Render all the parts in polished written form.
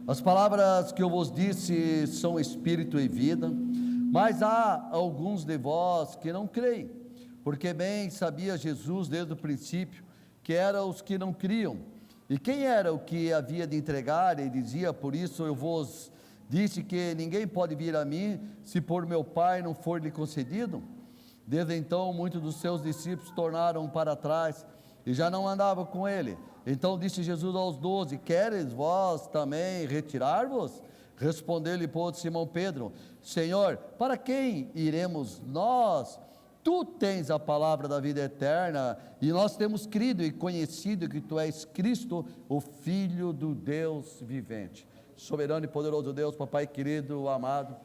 As palavras que eu vos disse são espírito e vida, mas há alguns de vós que não creem, porque bem sabia Jesus desde o princípio que eram os que não criam. E quem era o que havia de entregar? E dizia: por isso eu vos disse que ninguém pode vir a mim, se por meu Pai não for lhe concedido. Desde então muitos dos seus discípulos tornaram para trás, e já não andavam com ele. Então disse Jesus aos 12: queres vós também retirar-vos? Respondeu-lhe, pois, Simão Pedro: Senhor, para quem iremos nós? Tu tens a palavra da vida eterna, e nós temos crido e conhecido que Tu és Cristo, o Filho do Deus vivente. Soberano e poderoso Deus, Papai querido, amado,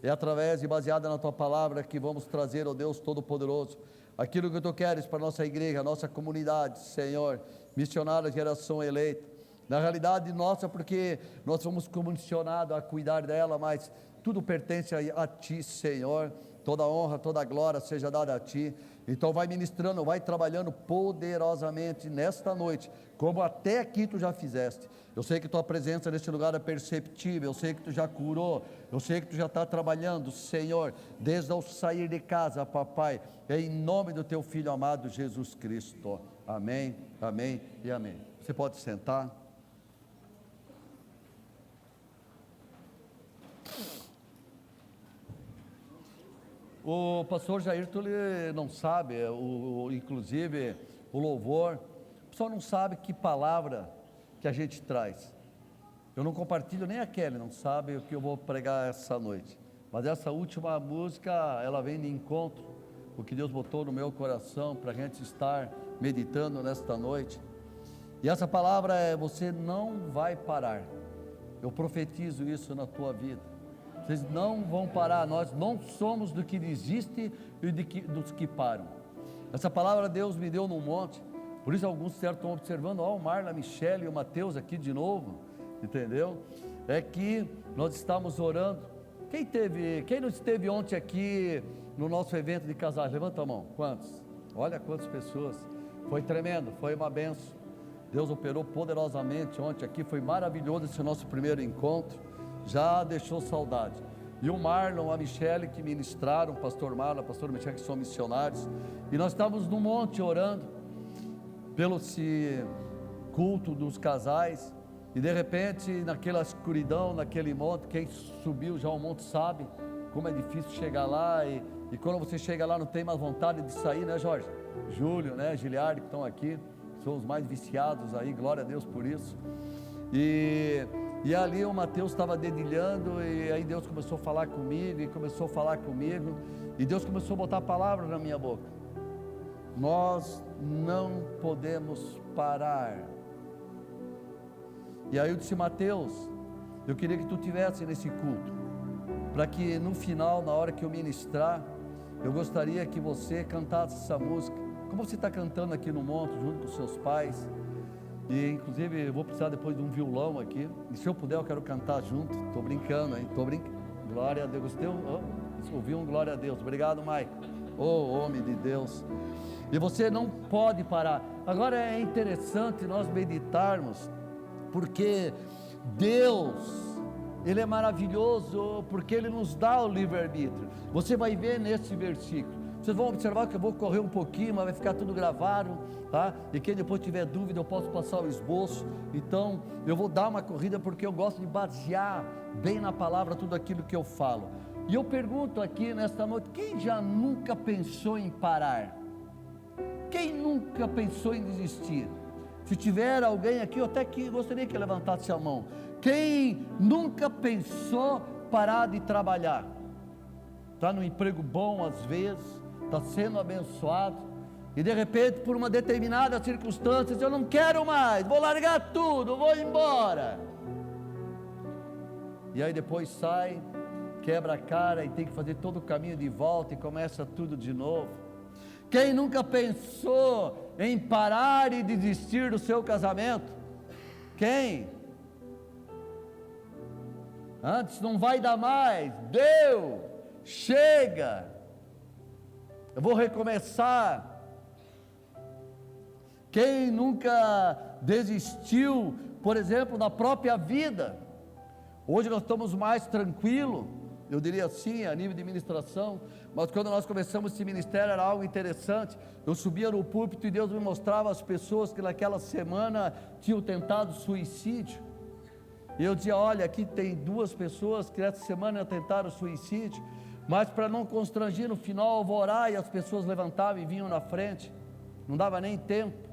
é através e baseada na Tua palavra que vamos trazer, ó Deus Todo-Poderoso, aquilo que Tu queres para a nossa igreja, a nossa comunidade, Senhor, missionária, geração eleita. Na realidade nossa, porque nós fomos comissionados a cuidar dela, mas tudo pertence a Ti, Senhor. Toda honra, toda glória seja dada a Ti. Então vai ministrando, vai trabalhando poderosamente nesta noite, como até aqui Tu já fizeste. Eu sei que Tua presença neste lugar é perceptível, eu sei que Tu já curou, eu sei que Tu já está trabalhando, Senhor, desde ao sair de casa, Papai, em nome do Teu Filho amado Jesus Cristo. Amém, amém e amém. Você pode sentar. O pastor Jairton, ele não sabe, inclusive o louvor, o pessoal não sabe que palavra que a gente traz. Eu não compartilho, nem a Kelly não sabe o que eu vou pregar essa noite, mas essa última música, ela vem de encontro, o que Deus botou no meu coração, para a gente estar meditando nesta noite. E essa palavra é: você não vai parar. Eu profetizo isso na tua vida. Vocês não vão parar. Nós não somos do que desiste e dos que param. Essa palavra Deus me deu num monte. Por isso alguns estão observando, o Marla, a Michele e o Mateus aqui de novo, entendeu? É que nós estamos orando. Quem não esteve ontem aqui no nosso evento de casais? Levanta a mão. Quantos? Olha quantas pessoas. Foi tremendo, foi uma benção. Deus operou poderosamente ontem aqui, foi maravilhoso esse nosso primeiro encontro. Já deixou saudade. E o Marlon, a Michele que ministraram, pastor Marlon, pastor Michele, que são missionários, e nós estávamos no monte orando pelo esse culto dos casais, e de repente naquela escuridão, naquele monte, quem subiu já o monte sabe como é difícil chegar lá, e quando você chega lá não tem mais vontade de sair, né, Jorge? Júlio, né, Giliardi, que estão aqui, são os mais viciados aí, glória a Deus por isso. E ali o Mateus estava dedilhando, e aí Deus começou a falar comigo, e Deus começou a botar a palavra na minha boca. Nós não podemos parar. E aí eu disse: Mateus, eu queria que tu estivesse nesse culto, para que no final, na hora que eu ministrar, eu gostaria que você cantasse essa música, como você está cantando aqui no monte, junto com seus pais. E inclusive eu vou precisar depois de um violão aqui, e se eu puder eu quero cantar junto. Estou brincando, hein? Glória a Deus. Gostei, ouvi um glória a Deus. Obrigado, Maico. Homem de Deus. E você não pode parar. Agora é interessante nós meditarmos, porque Deus, Ele é maravilhoso, porque Ele nos dá o livre-arbítrio. Você vai ver nesse versículo. Vocês vão observar que eu vou correr um pouquinho, mas vai ficar tudo gravado, tá? E quem depois tiver dúvida, eu posso passar o esboço. Então, eu vou dar uma corrida, porque eu gosto de basear bem na palavra tudo aquilo que eu falo. E eu pergunto aqui nesta noite: quem já nunca pensou em parar? Quem nunca pensou em desistir? Se tiver alguém aqui, eu até que gostaria que levantasse a mão. Quem nunca pensou parar de trabalhar? Está no emprego bom às vezes, está sendo abençoado, e de repente, por uma determinada circunstância, eu não quero mais, vou largar tudo, vou embora. E aí depois sai, quebra a cara e tem que fazer todo o caminho de volta e começa tudo de novo. Quem nunca pensou em parar e desistir do seu casamento? Quem? Antes não vai dar mais, deu, chega, eu vou recomeçar. Quem nunca desistiu, por exemplo, da própria vida? Hoje nós estamos mais tranquilos, eu diria assim, a nível de ministração, mas quando nós começamos esse ministério era algo interessante. Eu subia no púlpito e Deus me mostrava as pessoas que naquela semana tinham tentado suicídio. E eu dizia, olha, aqui tem 2 pessoas que essa semana tentaram suicídio, mas para não constranger, no final eu vou orar, e as pessoas levantavam e vinham na frente, não dava nem tempo.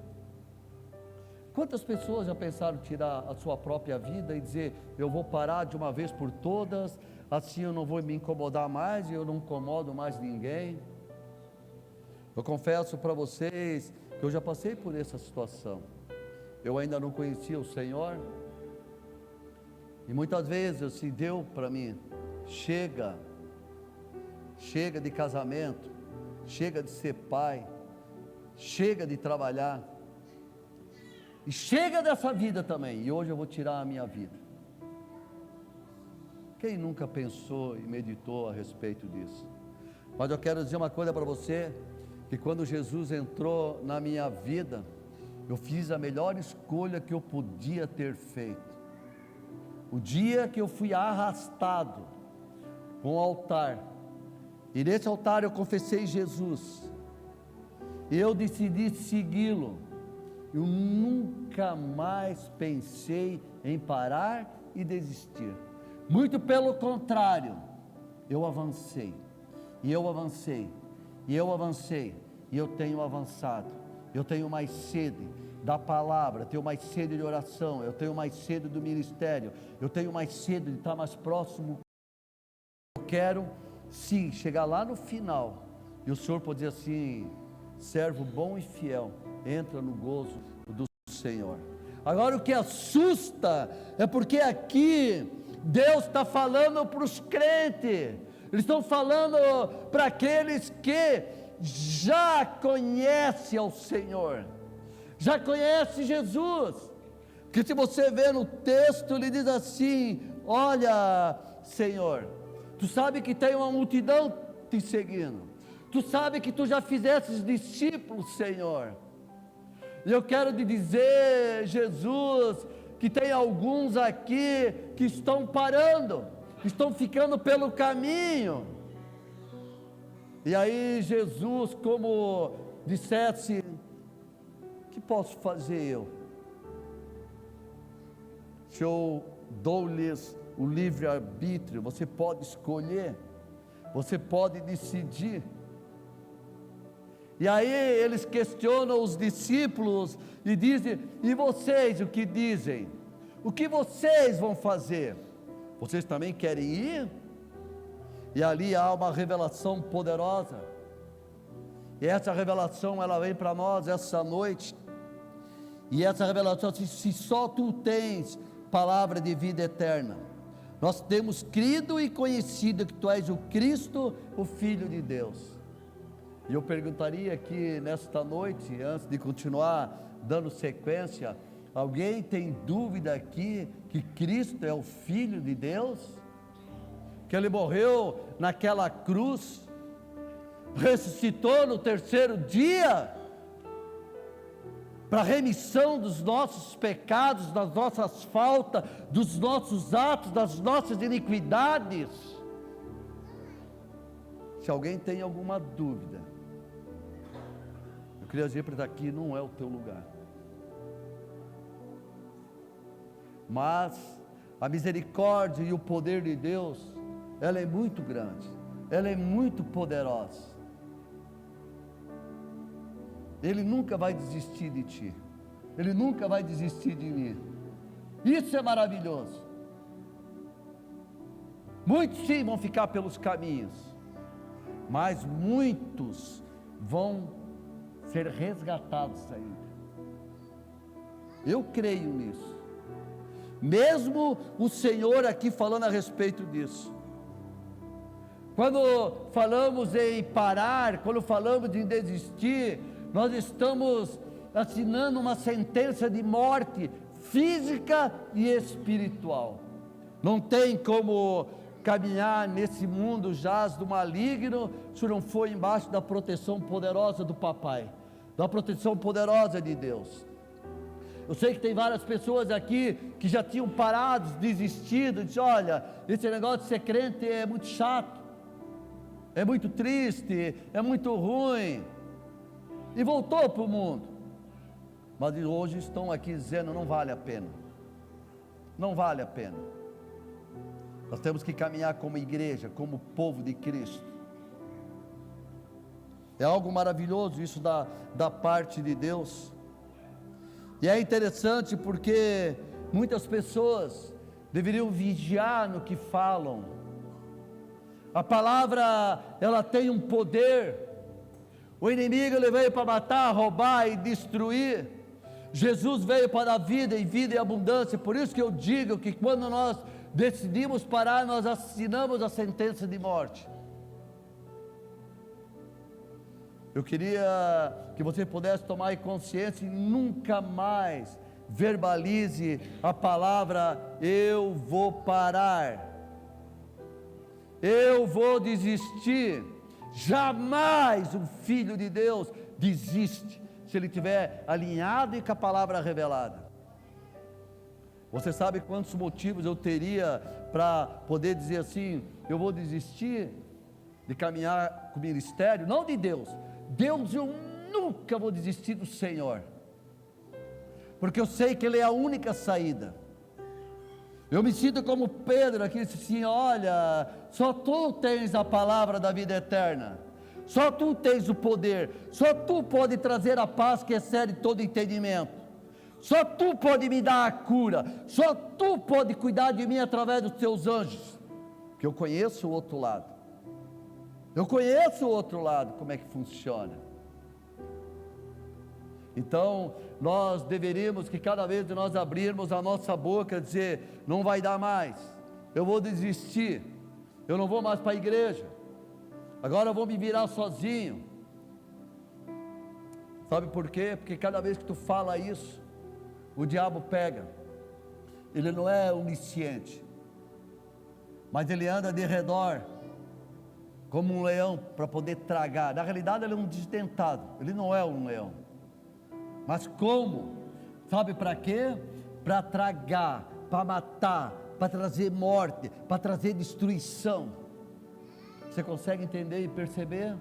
Quantas pessoas já pensaram em tirar a sua própria vida e dizer, eu vou parar de uma vez por todas, assim eu não vou me incomodar mais, e eu não incomodo mais ninguém? Eu confesso para vocês que eu já passei por essa situação. Eu ainda não conhecia o Senhor, e muitas vezes assim, deu para mim, chega de casamento, chega de ser pai, chega de trabalhar, e chega dessa vida também, e hoje eu vou tirar a minha vida. Quem nunca pensou e meditou a respeito disso? Mas eu quero dizer uma coisa para você, que quando Jesus entrou na minha vida, eu fiz a melhor escolha que eu podia ter feito. O dia que eu fui arrastado com o altar, e nesse altar eu confessei Jesus, e eu decidi segui-lo, eu nunca mais pensei em parar e desistir. Muito pelo contrário, eu avancei, e eu avancei, e eu avancei, e eu tenho avançado. Eu tenho mais sede da palavra, eu tenho mais sede de oração, eu tenho mais sede do ministério, eu tenho mais sede de estar mais próximo. Eu quero sim chegar lá no final, e o Senhor pode dizer assim, servo bom e fiel, entra no gozo do Senhor. Agora o que assusta, é porque aqui, Deus está falando para os crentes, eles estão falando para aqueles que já conhecem ao Senhor, já conhecem Jesus, que se você ver no texto, ele diz assim, olha Senhor, tu sabe que tem uma multidão te seguindo, tu sabe que tu já fizeste discípulos, Senhor, e eu quero te dizer, Jesus, que tem alguns aqui que estão parando, que estão ficando pelo caminho. E aí Jesus, como dissesse, o que posso fazer eu? Se eu dou-lhes o livre-arbítrio, você pode escolher, você pode decidir. E aí eles questionam os discípulos e dizem, e vocês o que dizem? O que vocês vão fazer? Vocês também querem ir? E ali há uma revelação poderosa, e essa revelação ela vem para nós essa noite, e essa revelação, se só tu tens palavra de vida eterna, nós temos crido e conhecido que tu és o Cristo, o Filho de Deus. E eu perguntaria aqui nesta noite, antes de continuar dando sequência, alguém tem dúvida aqui que Cristo é o Filho de Deus? Que Ele morreu naquela cruz, ressuscitou no 3º dia, para remissão dos nossos pecados, das nossas faltas, dos nossos atos, das nossas iniquidades. Se alguém tem alguma dúvida, eu queria dizer para daqui, não é o teu lugar. Mas a misericórdia e o poder de Deus, ela é muito grande, ela é muito poderosa. Ele nunca vai desistir de ti, Ele nunca vai desistir de mim. Isso é maravilhoso. Muitos sim vão ficar pelos caminhos, mas muitos vão ser resgatados ainda. Eu creio nisso. Mesmo o Senhor aqui falando a respeito disso. Quando falamos em parar, quando falamos em desistir, nós estamos assinando uma sentença de morte física e espiritual. Não tem como caminhar nesse mundo jaz do maligno se não for embaixo da proteção poderosa do papai, da proteção poderosa de Deus. Eu sei que tem várias pessoas aqui que já tinham parado, desistido, disse: olha, esse negócio de ser crente é muito chato, é muito triste, é muito ruim, e voltou para o mundo. Mas hoje estão aqui dizendo: não vale a pena, não vale a pena. Nós temos que caminhar como igreja, como povo de Cristo. É algo maravilhoso isso da parte de Deus. E é interessante porque muitas pessoas deveriam vigiar no que falam. A palavra, ela tem um poder. O inimigo, ele veio para matar, roubar e destruir. Jesus veio para dar vida e vida em abundância. Por isso que eu digo que quando nós decidimos parar, nós assinamos a sentença de morte. Eu queria que você pudesse tomar consciência e nunca mais verbalize a palavra: eu vou parar, eu vou desistir. Jamais um filho de Deus desiste, se ele estiver alinhado e com a palavra revelada. Você sabe quantos motivos eu teria para poder dizer assim: eu vou desistir de caminhar com o ministério? Não de Deus. Deus, eu nunca vou desistir do Senhor, porque eu sei que Ele é a única saída. Eu me sinto como Pedro aqui, disse assim: olha, só Tu tens a palavra da vida eterna, só Tu tens o poder, só Tu pode trazer a paz que excede todo entendimento, só Tu pode me dar a cura, só Tu pode cuidar de mim através dos Teus anjos, porque eu conheço o outro lado. Eu conheço o outro lado, como é que funciona. Então, nós deveríamos que cada vez que nós abrirmos a nossa boca, dizer: não vai dar mais, eu vou desistir, eu não vou mais para a igreja, agora eu vou me virar sozinho. Sabe por quê? Porque cada vez que tu fala isso, o diabo pega. Ele não é onisciente, mas ele anda de redor como um leão para poder tragar. Na realidade ele é um desdentado, ele não é um leão. Mas como? Sabe para quê? Para tragar, para matar, para trazer morte, para trazer destruição. Você consegue entender e perceber?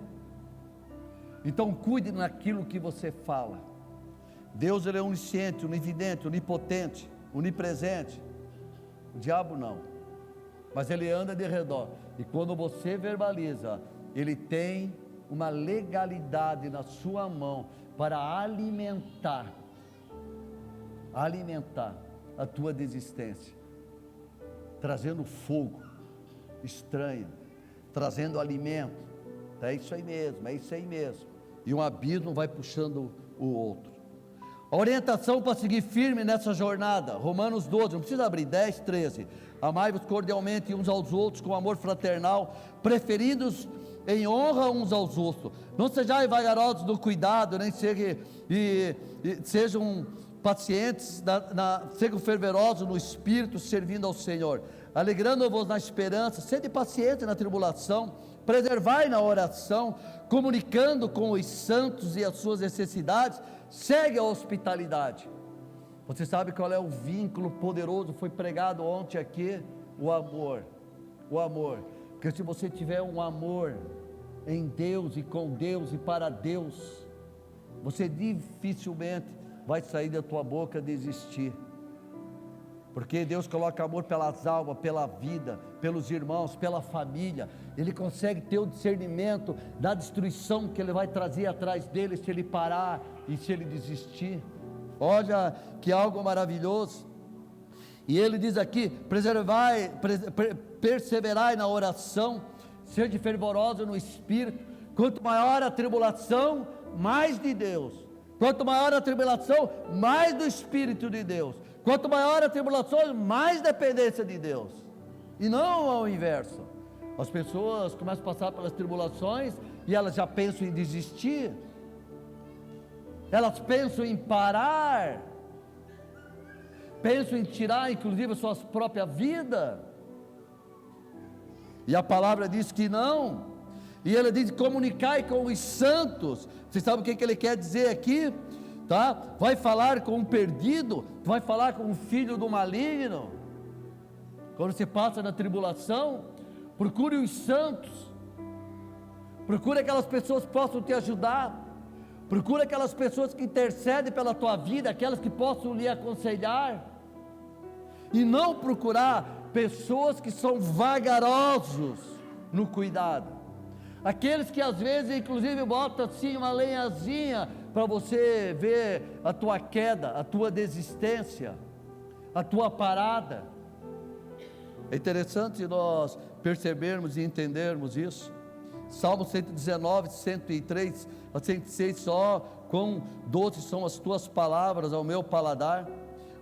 Então cuide naquilo que você fala. Deus, ele é onisciente, onividente, onipotente, onipresente. O diabo não, mas ele anda de redor. E quando você verbaliza, ele tem uma legalidade na sua mão para alimentar a tua desistência, trazendo fogo estranho, trazendo alimento. É isso aí mesmo, é isso aí mesmo. E um abismo vai puxando o outro. A orientação para seguir firme nessa jornada, Romanos 12, não precisa abrir, 10, 13. Amai-vos cordialmente uns aos outros com amor fraternal, preferindo-os em honra uns aos outros. Não sejais vagarosos no cuidado, nem sejam pacientes, sejam fervorosos no espírito, servindo ao Senhor, alegrando-vos na esperança, sede pacientes na tribulação, preservai na oração, comunicando com os santos e as suas necessidades, segue a hospitalidade. Você sabe qual é o vínculo poderoso? Foi pregado ontem aqui, o amor. O amor, porque se você tiver um amor em Deus e com Deus e para Deus, você dificilmente vai sair da tua boca desistir, porque Deus coloca amor pelas almas, pela vida, pelos irmãos, pela família. Ele consegue ter o discernimento da destruição que Ele vai trazer atrás dele, se ele parar e se ele desistir. Olha que algo maravilhoso. E ele diz aqui: perseverai na oração, sede fervoroso no espírito. Quanto maior a tribulação, mais de Deus. Quanto maior a tribulação, mais do Espírito de Deus. Quanto maior a tribulação, mais dependência de Deus. E não ao inverso. As pessoas começam a passar pelas tribulações e elas já pensam em desistir. Elas pensam em parar. Pensam em tirar, inclusive, a sua própria vida. E a palavra diz que não. E ele diz: comunicai com os santos. Você sabe o que ele quer dizer aqui? tá? Vai falar com um perdido, vai falar com um filho do maligno. Quando você passa na tribulação, procure os santos, procure aquelas pessoas que possam te ajudar, procure aquelas pessoas que intercedem pela tua vida, aquelas que possam lhe aconselhar, e não procurar pessoas que são vagarosos no cuidado, aqueles que às vezes inclusive botam assim uma lenhazinha para você ver a tua queda, a tua desistência, a tua parada. É interessante nós percebermos e entendermos isso. Salmo 119, 103 a 106, só quão doces são as tuas palavras ao meu paladar,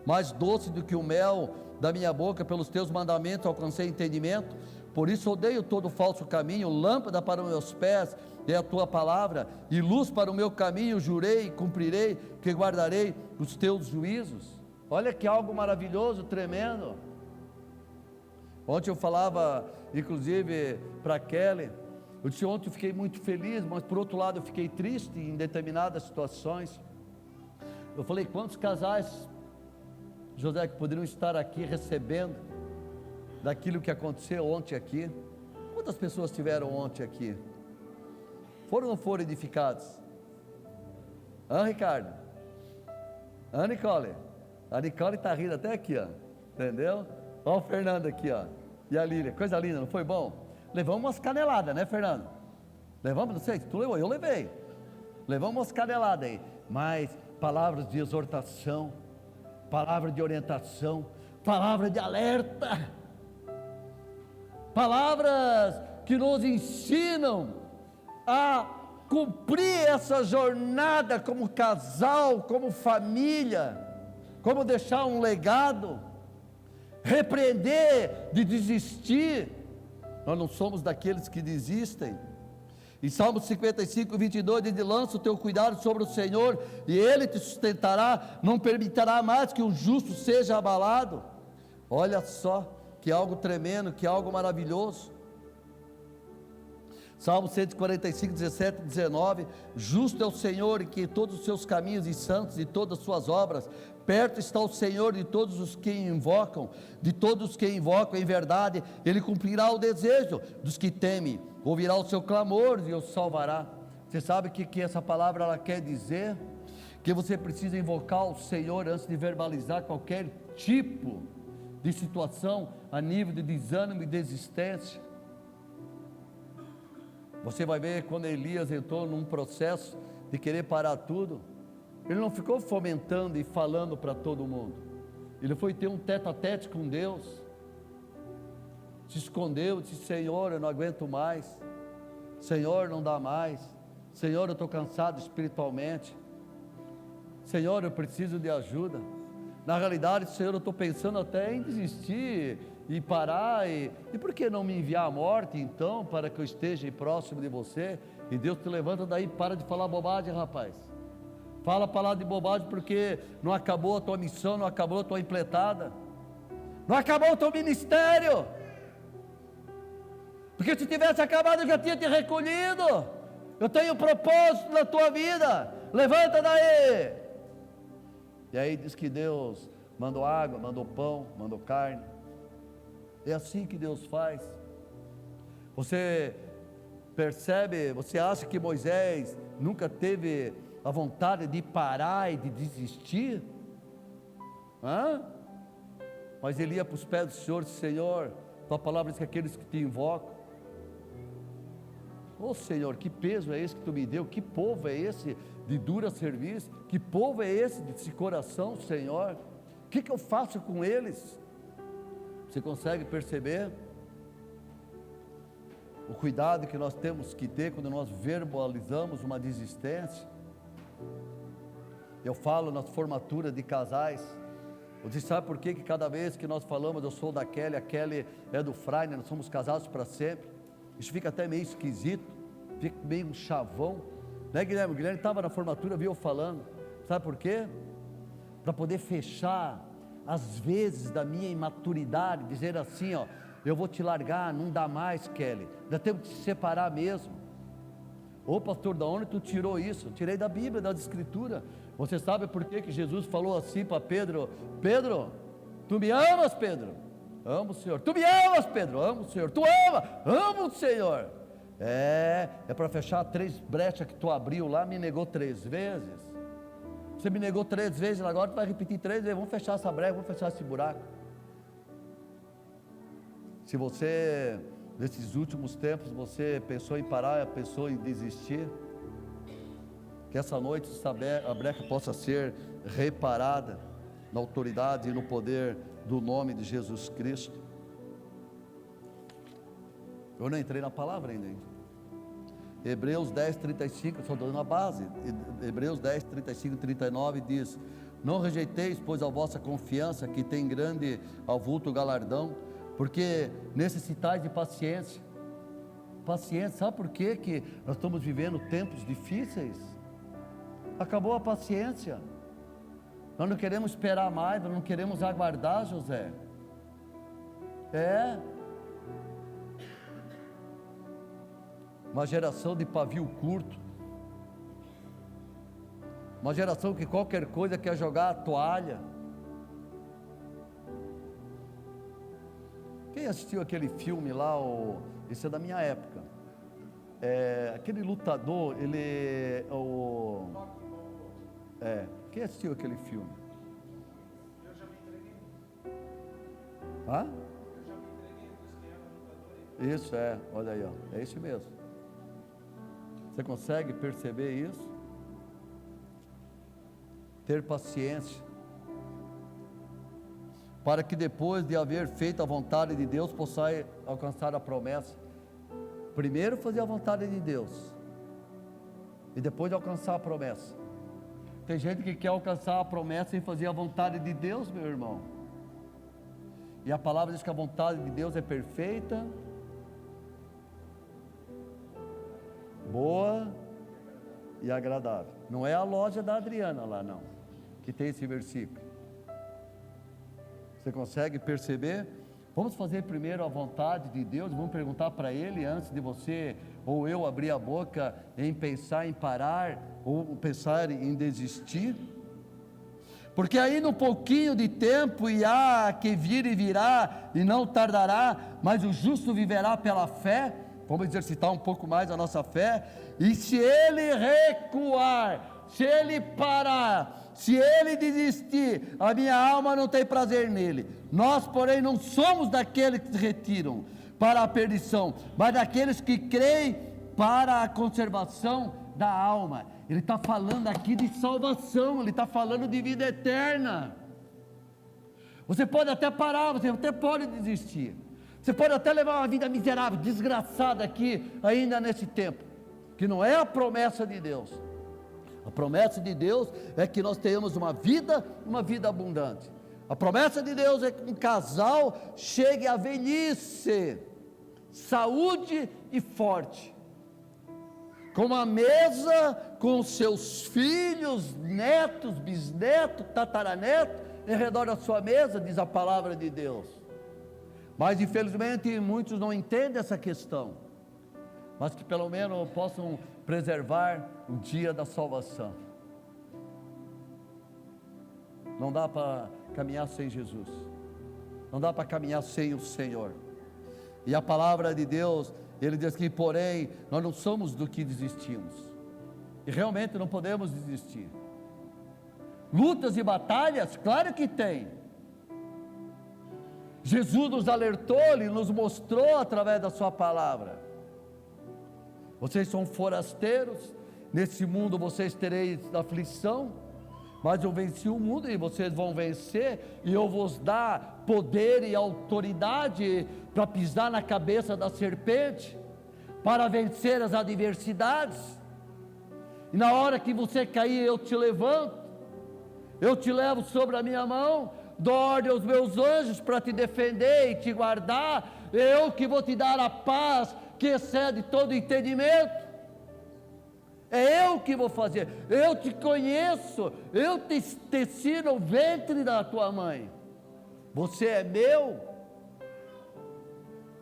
mais doce do que o mel da minha boca, pelos teus mandamentos alcancei entendimento. Por isso odeio todo falso caminho, lâmpada para os meus pés é a tua palavra, e luz para o meu caminho. Jurei e cumprirei, que guardarei os teus juízos. Olha que algo maravilhoso, tremendo. Ontem eu falava, inclusive, para Kelly, eu disse ontem eu fiquei muito feliz, mas por outro lado eu fiquei triste em determinadas situações. Eu falei, quantos casais, José, que poderiam estar aqui recebendo daquilo que aconteceu ontem aqui? Quantas pessoas tiveram ontem aqui? Foram ou não foram edificados? Ricardo? Nicole? A Nicole está rindo até aqui, ó, entendeu? Olha o Fernando aqui, ó, e a Lília, coisa linda, não foi bom? Levamos umas caneladas, né, Fernando? Levamos, não sei, tu levou, eu levei. Levamos umas caneladas aí, mas palavras de exortação, palavra de orientação, palavra de alerta, palavras que nos ensinam a cumprir essa jornada como casal, como família, como deixar um legado, repreender de desistir. Nós não somos daqueles que desistem. Em Salmo 55, 22, diz: lança o teu cuidado sobre o Senhor, e Ele te sustentará, não permitirá mais que o justo seja abalado. Olha só, que algo tremendo, que algo maravilhoso. Salmo 145, 17 e 19: justo é o Senhor, e que em todos os seus caminhos, e santos de todas as suas obras. Perto está o Senhor de todos os que invocam, de todos os que invocam em verdade. Ele cumprirá o desejo dos que temem, ouvirá o seu clamor e os salvará. Você sabe o que essa palavra ela quer dizer? Que você precisa invocar o Senhor antes de verbalizar qualquer tipo de situação a nível de desânimo e desistência. Você vai ver quando Elias entrou num processo de querer parar tudo, ele não ficou fomentando e falando para todo mundo, ele foi ter um tete-a-tete com Deus, se escondeu, disse: Senhor, eu não aguento mais, Senhor, não dá mais, Senhor, eu estou cansado espiritualmente, Senhor, eu preciso de ajuda. Na realidade, Senhor, eu estou pensando até em desistir e parar, e por que não me enviar a morte então, para que eu esteja próximo de você? E Deus te levanta daí, para de falar bobagem, rapaz. Fala a palavra de bobagem, porque não acabou a tua missão, não acabou a tua empreitada, não acabou o teu ministério, porque se tivesse acabado eu já tinha te recolhido. Eu tenho um propósito na tua vida, levanta daí. E aí diz que Deus mandou água, mandou pão, mandou carne. É assim que Deus faz. Você percebe, você acha que Moisés nunca teve a vontade de parar e de desistir? Mas ele ia para os pés do Senhor e disse: Senhor, tua palavra diz que aqueles que te invocam. Senhor, que peso é esse que tu me deu? Que povo é esse de dura serviço? Que povo é esse de coração, Senhor? O que eu faço com eles? Você consegue perceber o cuidado que nós temos que ter quando nós verbalizamos uma desistência? Eu falo nas formaturas de casais, você sabe por que cada vez que nós falamos eu sou da Kelly, a Kelly é do Frainer, nós somos casados para sempre? Isso fica até meio esquisito, fica meio um chavão, né, Guilherme? O Guilherme estava na formatura, viu eu falando, sabe por quê? Para poder fechar às vezes da minha imaturidade, dizer assim, eu vou te largar, não dá mais, Kelly, ainda temos que se separar mesmo. Pastor, da onde tu tirou isso? Eu tirei da Bíblia, das Escrituras. Você sabe por que Jesus falou assim para Pedro? Pedro, tu me amas, Pedro? Amo o Senhor. Tu me amas, Pedro? Amo o Senhor. Tu ama? Amo o Senhor. É para fechar 3 brechas que tu abriu lá, me negou 3 vezes. Você me negou 3 vezes, agora tu vai repetir 3 vezes. Vamos fechar essa brecha, vamos fechar esse buraco. Se você, nesses últimos tempos, você pensou em parar, pensou em desistir, que essa noite a brecha possa ser reparada na autoridade e no poder do nome de Jesus Cristo. Eu não entrei na palavra ainda, hein? Hebreus 10, 35, só dando a base. Hebreus 10, 35 e 39 diz: não rejeiteis, pois, a vossa confiança, que tem grande avulto galardão, porque necessitais de paciência. Paciência, sabe por quê que nós estamos vivendo tempos difíceis? Acabou a paciência. Nós não queremos esperar mais, nós não queremos aguardar, José. Uma geração de pavio curto, uma geração que qualquer coisa quer jogar a toalha. Quem assistiu aquele filme lá, esse é da minha época, aquele lutador, quem assistiu aquele filme? Eu já me entreguei. Hã? Eu já me entreguei dos que eram lutadores. Isso, olha aí, ó, é isso mesmo. Você consegue perceber isso? Ter paciência, para que depois de haver feito a vontade de Deus, possa alcançar a promessa. Primeiro fazer a vontade de Deus, e depois alcançar a promessa. Tem gente que quer alcançar a promessa sem fazer a vontade de Deus, meu irmão. E a palavra diz que a vontade de Deus é perfeita, boa e agradável. Não é a loja da Adriana lá, não, que tem esse versículo. Você consegue perceber? Vamos fazer primeiro a vontade de Deus. Vamos perguntar para Ele antes de você ou eu abrir a boca em pensar em parar ou pensar em desistir. Porque aí no pouquinho de tempo e há que vir e virá e não tardará, mas o justo viverá pela fé. Vamos exercitar um pouco mais a nossa fé. E se ele recuar, se ele parar, se ele desistir, a minha alma não tem prazer nele. Nós, porém, não somos daqueles que se retiram para a perdição, mas daqueles que creem para a conservação da alma. Ele está falando aqui de salvação, ele está falando de vida eterna. Você pode até parar, você até pode desistir, você pode até levar uma vida miserável, desgraçada aqui, ainda nesse tempo, que não é a promessa de Deus. A promessa de Deus é que nós tenhamos uma vida abundante. A promessa de Deus é que um casal chegue à velhice, saúde e forte, com uma mesa com seus filhos, netos, bisnetos, tataranetos, em redor da sua mesa, diz a palavra de Deus. Mas infelizmente muitos não entendem essa questão, mas que pelo menos possam preservar o dia da salvação. Não dá para caminhar sem Jesus, não dá para caminhar sem o Senhor. E a palavra de Deus, ele diz que porém nós não somos do que desistimos, e realmente não podemos desistir. Lutas e batalhas, claro que tem. Jesus nos alertou, ele nos mostrou através da sua palavra. Vocês são forasteiros, nesse mundo vocês tereis aflição, mas eu venci o mundo e vocês vão vencer, e eu vos dar poder e autoridade para pisar na cabeça da serpente, para vencer as adversidades. E na hora que você cair, eu te levanto, eu te levo sobre a minha mão, dou ordem aos meus anjos para te defender e te guardar. Eu que vou te dar a paz que excede todo entendimento. É eu que vou fazer. Eu te conheço, eu te teci no ventre da tua mãe. Você é meu.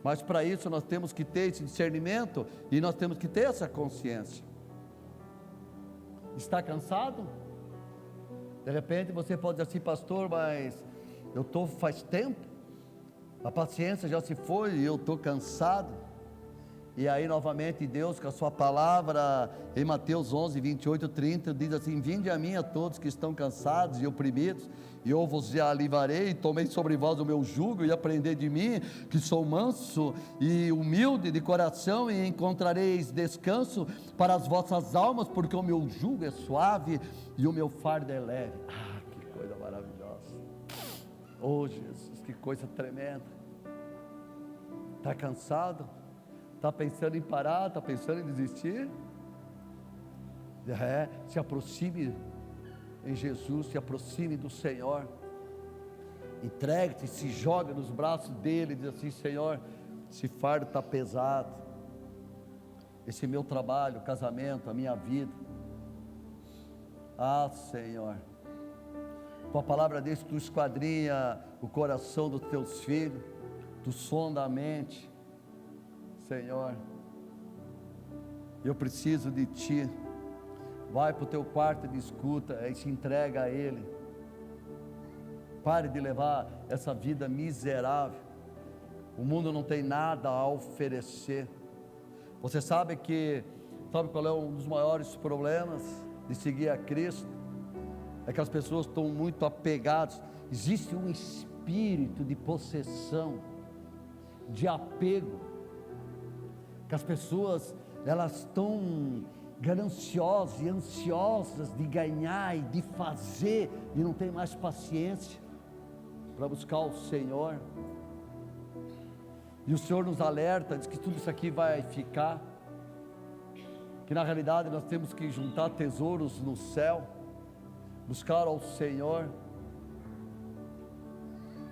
Mas para isso nós temos que ter esse discernimento e nós temos que ter essa consciência. Está cansado? De repente você pode dizer assim, pastor, mas eu estou faz tempo, a paciência já se foi e eu estou cansado. E aí novamente Deus com a sua palavra em Mateus 11, 28, 30 diz assim: vinde a mim a todos que estão cansados e oprimidos, e eu vos aliviarei. Tomei sobre vós o meu jugo e aprendei de mim, que sou manso e humilde de coração, e encontrareis descanso para as vossas almas, porque o meu jugo é suave e o meu fardo é leve. Ah, que coisa maravilhosa! Oh Jesus, que coisa tremenda! Está cansado? Está pensando em parar? Está pensando em desistir? Se aproxime em Jesus, se aproxime do Senhor, entregue-se, se joga nos braços dele, diz assim: Senhor, esse fardo está pesado, esse meu trabalho, casamento, a minha vida. Ah, Senhor, com a palavra diz que tu esquadrinha o coração dos teus filhos, tu sonda a mente. Senhor, eu preciso de Ti. Vai para o teu quarto e escuta, e se entrega a Ele. Pare de levar essa vida miserável. O mundo não tem nada a oferecer. Você sabe qual é um dos maiores problemas de seguir a Cristo? É que as pessoas estão muito apegadas. Existe um espírito de possessão, de apego, que as pessoas, elas estão gananciosas e ansiosas de ganhar e de fazer, e não tem mais paciência para buscar o Senhor. E o Senhor nos alerta, diz que tudo isso aqui vai ficar, que na realidade nós temos que juntar tesouros no céu, buscar ao Senhor.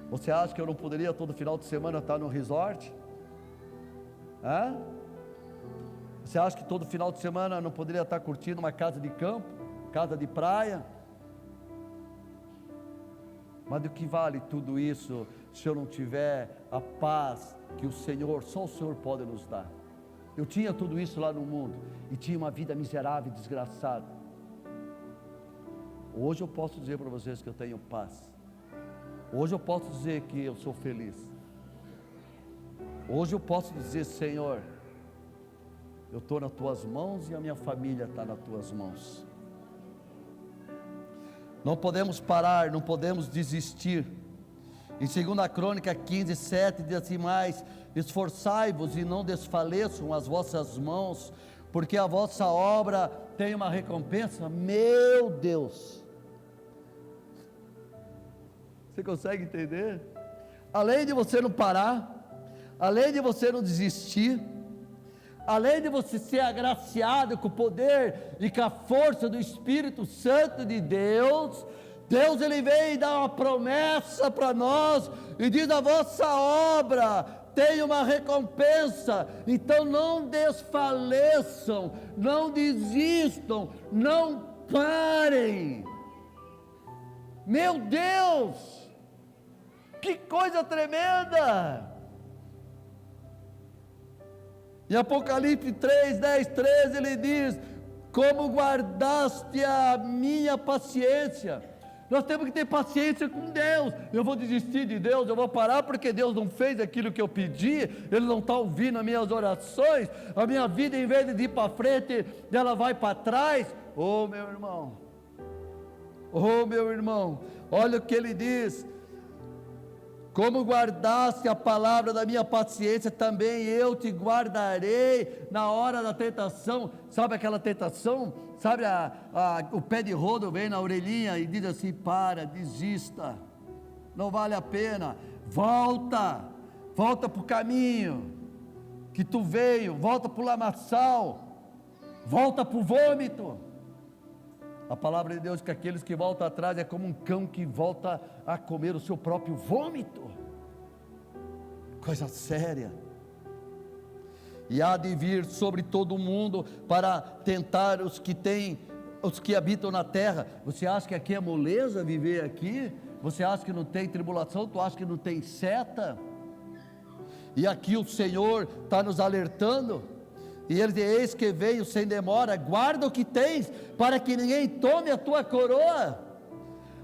Você acha que eu não poderia todo final de semana estar no resort? Você acha que todo final de semana não poderia estar curtindo uma casa de campo, casa de praia? Mas do que vale tudo isso se eu não tiver a paz que o Senhor, só o Senhor pode nos dar? Eu tinha tudo isso lá no mundo e tinha uma vida miserável e desgraçada. Hoje eu posso dizer para vocês que eu tenho paz. Hoje eu posso dizer que eu sou feliz. Hoje eu posso dizer: Senhor, eu estou nas tuas mãos e a minha família está nas tuas mãos. Não podemos parar, não podemos desistir. Em 2 Crônica 15, 7 diz assim: mas esforçai-vos e não desfaleçam as vossas mãos, porque a vossa obra tem uma recompensa. Meu Deus! Você consegue entender? Além de você não parar, além de você não desistir, além de você ser agraciado com o poder e com a força do Espírito Santo de Deus, Deus ele vem dar uma promessa para nós e diz: a vossa obra tem uma recompensa. Então não desfaleçam, não desistam, não parem. Meu Deus, que coisa tremenda! Em Apocalipse 3, 10, 13 ele diz: como guardaste a minha paciência. Nós temos que ter paciência com Deus. Eu vou desistir de Deus, eu vou parar porque Deus não fez aquilo que eu pedi, Ele não está ouvindo as minhas orações, a minha vida em vez de ir para frente, ela vai para trás. Oh meu irmão, olha o que ele diz: como guardaste a palavra da minha paciência, também eu te guardarei na hora da tentação. Sabe aquela tentação? Sabe o pé de rodo vem na orelhinha e diz assim: para, desista, não vale a pena, volta para o caminho que tu veio, volta para o lamaçal, volta para o vômito. A palavra de Deus diz que aqueles que voltam atrás é como um cão que volta a comer o seu próprio vômito. Coisa séria. E há de vir sobre todo o mundo para tentar os que habitam na terra. Você acha que aqui é moleza viver aqui? Você acha que não tem tribulação? Tu acha que não tem seta? E aqui o Senhor está nos alertando. E ele diz: eis que venho sem demora, guarda o que tens, para que ninguém tome a tua coroa.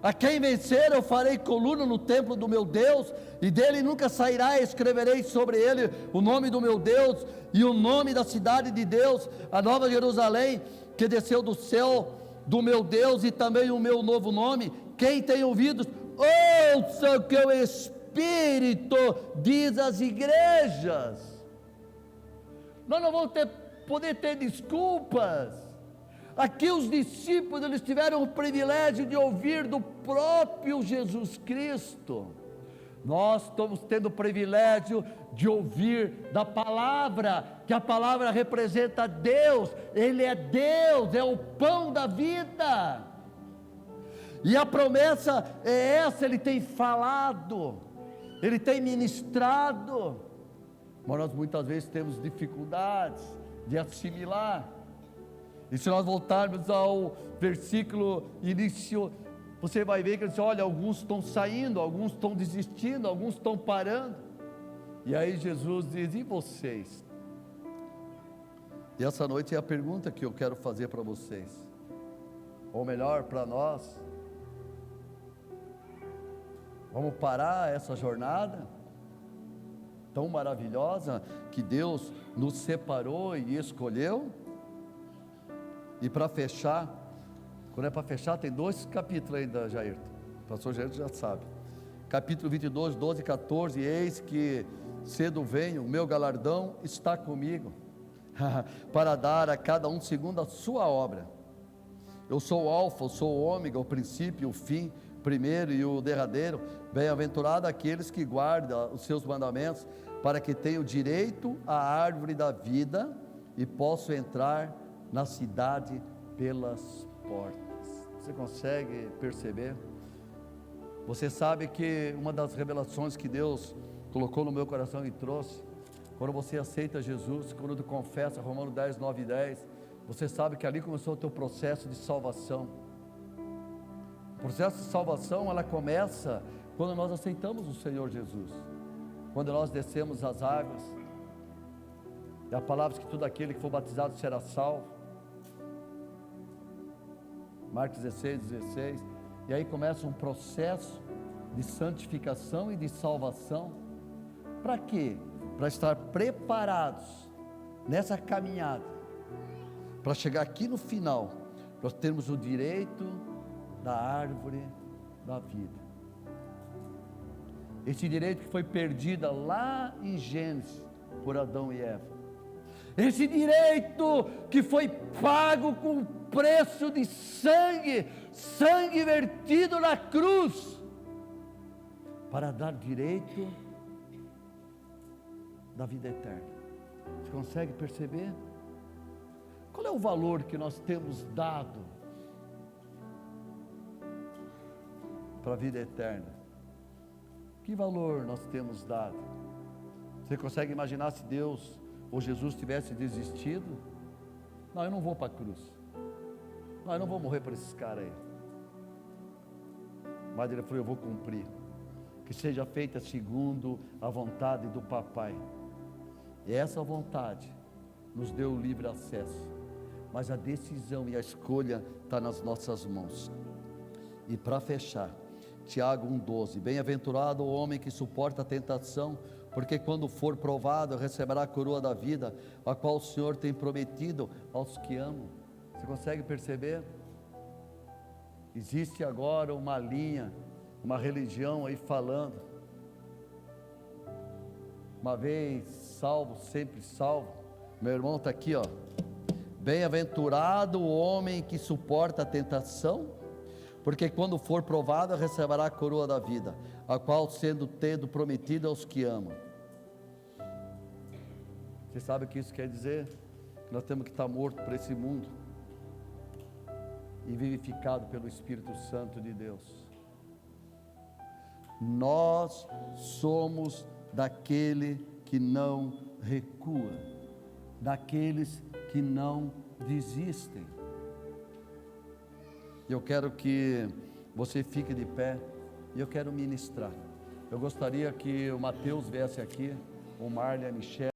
A quem vencer eu farei coluna no templo do meu Deus, e dele nunca sairá, e escreverei sobre ele o nome do meu Deus, e o nome da cidade de Deus, a nova Jerusalém, que desceu do céu do meu Deus, e também o meu novo nome. Quem tem ouvidos, ouça o que o Espírito diz às igrejas. Nós não vamos poder ter desculpas. Aqui os discípulos, eles tiveram o privilégio de ouvir do próprio Jesus Cristo. Nós estamos tendo o privilégio de ouvir da palavra, que a palavra representa Deus. Ele é Deus, é o pão da vida. E a promessa é essa, Ele tem falado, Ele tem ministrado, mas nós muitas vezes temos dificuldades de assimilar. E se nós voltarmos ao versículo início, você vai ver que ele diz, olha, alguns estão saindo, alguns estão desistindo, alguns estão parando. E aí Jesus diz, e vocês? E essa noite é a pergunta que eu quero fazer para vocês, ou melhor, para nós. Vamos parar essa jornada tão maravilhosa que Deus nos separou e escolheu? E para fechar, quando é para fechar, tem 2 capítulos ainda, Jair. O pastor Jair já sabe. Capítulo 22, 12 e 14. Eis que cedo venho, o meu galardão está comigo, para dar a cada um segundo a sua obra. Eu sou o alfa, eu sou o ômega, o princípio, o fim, o primeiro e o derradeiro. Bem-aventurado aqueles que guardam os seus mandamentos, para que tenham direito à árvore da vida e possam entrar na cidade pelas portas. Você consegue perceber? Você sabe que uma das revelações que Deus colocou no meu coração e trouxe, quando você aceita Jesus, quando tu confessa Romanos 10, 9 e 10, você sabe que ali começou o teu processo de salvação. O processo de salvação, ela começa quando nós aceitamos o Senhor Jesus, quando nós descemos as águas, e a palavra diz que todo aquele que for batizado será salvo. Marcos 16, 16, e aí começa um processo de santificação e de salvação. Para quê? Para estar preparados nessa caminhada, para chegar aqui no final, nós termos o direito da árvore da vida. Esse direito que foi perdido lá em Gênesis por Adão e Eva. Esse direito que foi pago com preço de sangue, sangue vertido na cruz, para dar direito da vida eterna. Você consegue perceber? Qual é o valor que nós temos dado para a vida eterna? Que valor nós temos dado? Você consegue imaginar se Deus ou Jesus tivesse desistido? Não, eu não vou para a cruz. Não, eu não vou morrer por esses caras aí. Mas ele falou, eu vou cumprir. Que seja feita segundo a vontade do papai. E essa vontade nos deu o livre acesso. Mas a decisão e a escolha está nas nossas mãos. E para fechar, Tiago 1,12, bem-aventurado o homem que suporta a tentação, porque quando for provado, receberá a coroa da vida, a qual o Senhor tem prometido aos que amam. Você consegue perceber? Existe agora uma linha, uma religião aí falando, uma vez salvo, sempre salvo. Meu irmão está aqui, ó. Bem-aventurado o homem que suporta a tentação, porque quando for provado, receberá a coroa da vida, a qual sendo tendo prometido aos que amam. Você sabe o que isso quer dizer? Nós temos que estar morto para esse mundo e vivificado pelo Espírito Santo de Deus. Nós somos daquele que não recua, daqueles que não desistem. Eu quero que você fique de pé e eu quero ministrar. Eu gostaria que o Mateus viesse aqui, o Marley, a Michelle.